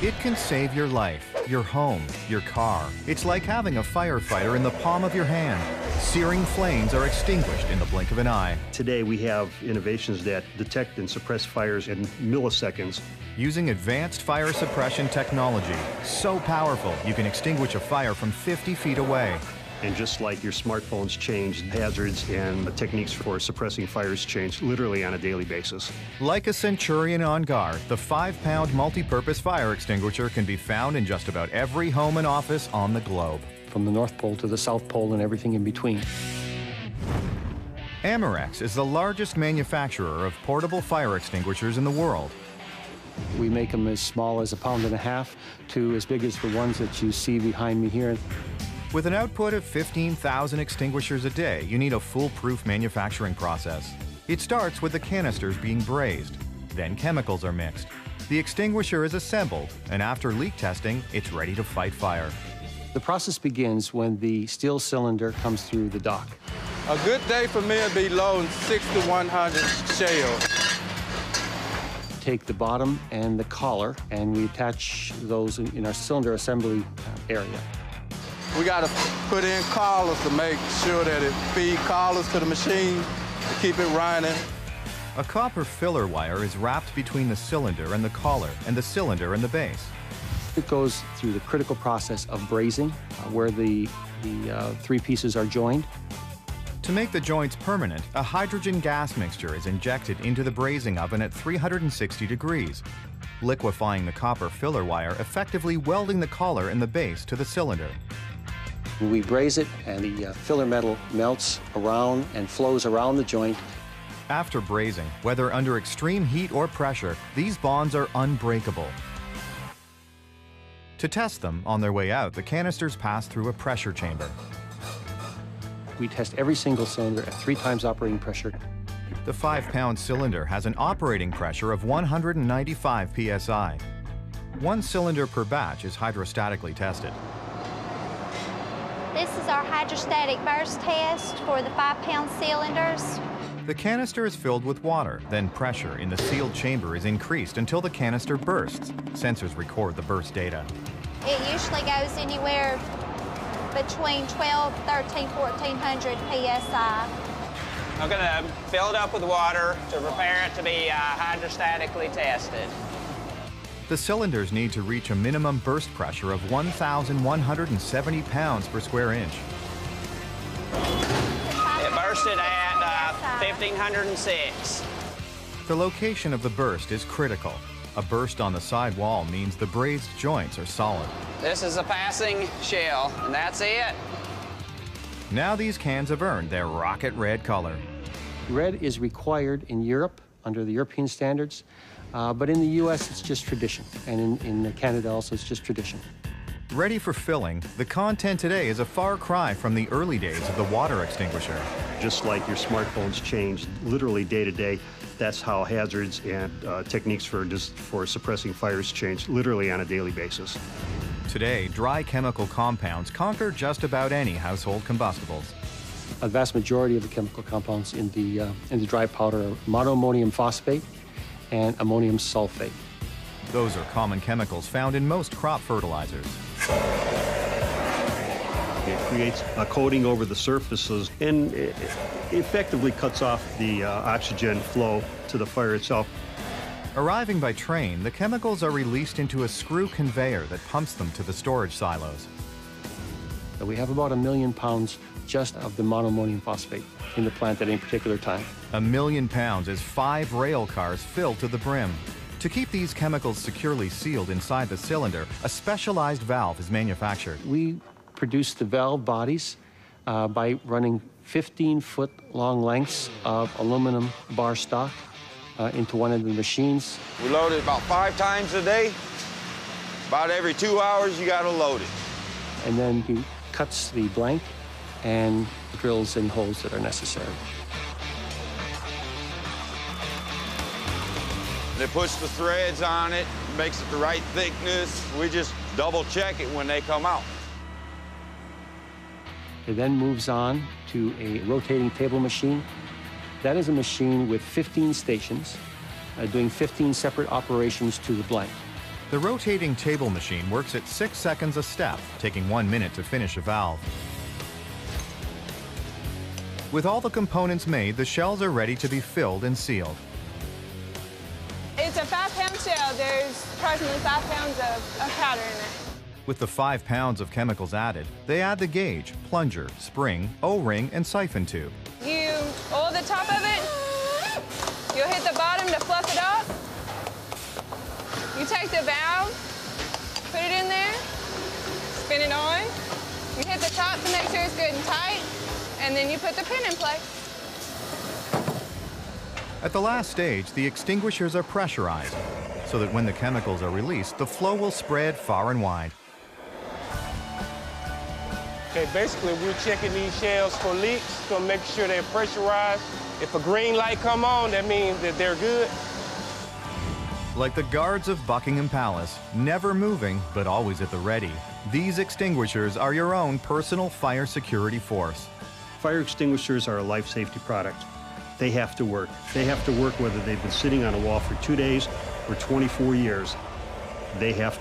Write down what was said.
It can save your life, your home, your car. It's like having a firefighter in the palm of your hand. Searing flames are extinguished in the blink of an eye. Today we have innovations that detect and suppress fires in milliseconds. Using advanced fire suppression technology, so powerful you can extinguish a fire from 50 feet away. And just like your smartphones change, hazards and the techniques for suppressing fires change literally on a daily basis. Like a centurion on guard, the 5-pound multi-purpose fire extinguisher can be found in just about every home and office on the globe. From the North Pole to the South Pole and everything in between. Amerex is the largest manufacturer of portable fire extinguishers in the world. We make them as small as 1.5 pounds to as big as the ones that you see behind me here. With an output of 15,000 extinguishers a day, you need a foolproof manufacturing process. It starts with the canisters being brazed. Then chemicals are mixed. The extinguisher is assembled, and after leak testing, it's ready to fight fire. The process begins when the steel cylinder comes through the dock. A good day for me would be loading 60 to 100 shells. Take the bottom and the collar, and we attach those in our cylinder assembly area. We got to put in collars to make sure that it feed collars to the machine to keep it running. A copper filler wire is wrapped between the cylinder and the collar, and the cylinder and the base. It goes through the critical process of brazing, where the three pieces are joined. To make the joints permanent, a hydrogen gas mixture is injected into the brazing oven at 360 degrees, liquefying the copper filler wire, effectively welding the collar and the base to the cylinder. We braze it, and the filler metal melts around and flows around the joint. After brazing, whether under extreme heat or pressure, these bonds are unbreakable. To test them, on their way out, the canisters pass through a pressure chamber. We test every single cylinder at 3 times operating pressure. The 5-pound cylinder has an operating pressure of 195 psi. 1 cylinder per batch is hydrostatically tested. This is our hydrostatic burst test for the 5-pound cylinders. The canister is filled with water, then pressure in the sealed chamber is increased until the canister bursts. Sensors record the burst data. It usually goes anywhere between 12, 13, 1400 psi. I'm going to fill it up with water to prepare it to be hydrostatically tested. The cylinders need to reach a minimum burst pressure of 1,170 pounds per square inch. It bursted at 1,506. The location of the burst is critical. A burst on the side wall means the brazed joints are solid. This is a passing shell, and that's it. Now these cans have earned their rocket red color. Red is required in Europe under the European standards, but in the U.S. it's just tradition, and in Canada also it's just tradition. Ready for filling, the content today is a far cry from the early days of the water extinguisher. Just like your smartphones change literally day to day, that's how hazards and techniques for suppressing fires change literally on a daily basis. Today, dry chemical compounds conquer just about any household combustibles. A vast majority of the chemical compounds in the dry powder are monoammonium phosphate and ammonium sulfate. Those are common chemicals found in most crop fertilizers. It creates a coating over the surfaces and it effectively cuts off the oxygen flow to the fire itself. Arriving by train, the chemicals are released into a screw conveyor that pumps them to the storage silos. We have about 1 million pounds just of the monoammonium phosphate in the plant at any particular time. 1 million pounds is 5 rail cars filled to the brim. To keep these chemicals securely sealed inside the cylinder, a specialized valve is manufactured. We produce the valve bodies by running 15-foot long lengths of aluminum bar stock into one of the machines. We load it about 5 times a day. About every 2 hours, you got to load it. And then he cuts the blank and drills in holes that are necessary. They push the threads on it, makes it the right thickness. We just double check it when they come out. It then moves on to a rotating table machine. That is a machine with 15 stations doing 15 separate operations to the blank. The rotating table machine works at 6 seconds a step, taking 1 minute to finish a valve. With all the components made, the shells are ready to be filled and sealed. It's a 5-pound shell. There's approximately 5 pounds of powder in it. With the 5 pounds of chemicals added, they add the gauge, plunger, spring, O-ring, and siphon tube. You oil the top of it. You'll hit the bottom to fluff it up. You take the valve, put it in there, spin it on. You hit the top to make sure it's good and tight, and then you put the pin in place. At the last stage, the extinguishers are pressurized, so that when the chemicals are released, the flow will spread far and wide. Okay, basically we're checking these shells for leaks to make sure they're pressurized. If a green light come on, that means that they're good. Like the guards of Buckingham Palace, never moving, but always at the ready, these extinguishers are your own personal fire security force. Fire extinguishers are a life safety product. They have to work. They have to work whether they've been sitting on a wall for 2 days or 24 years. They have to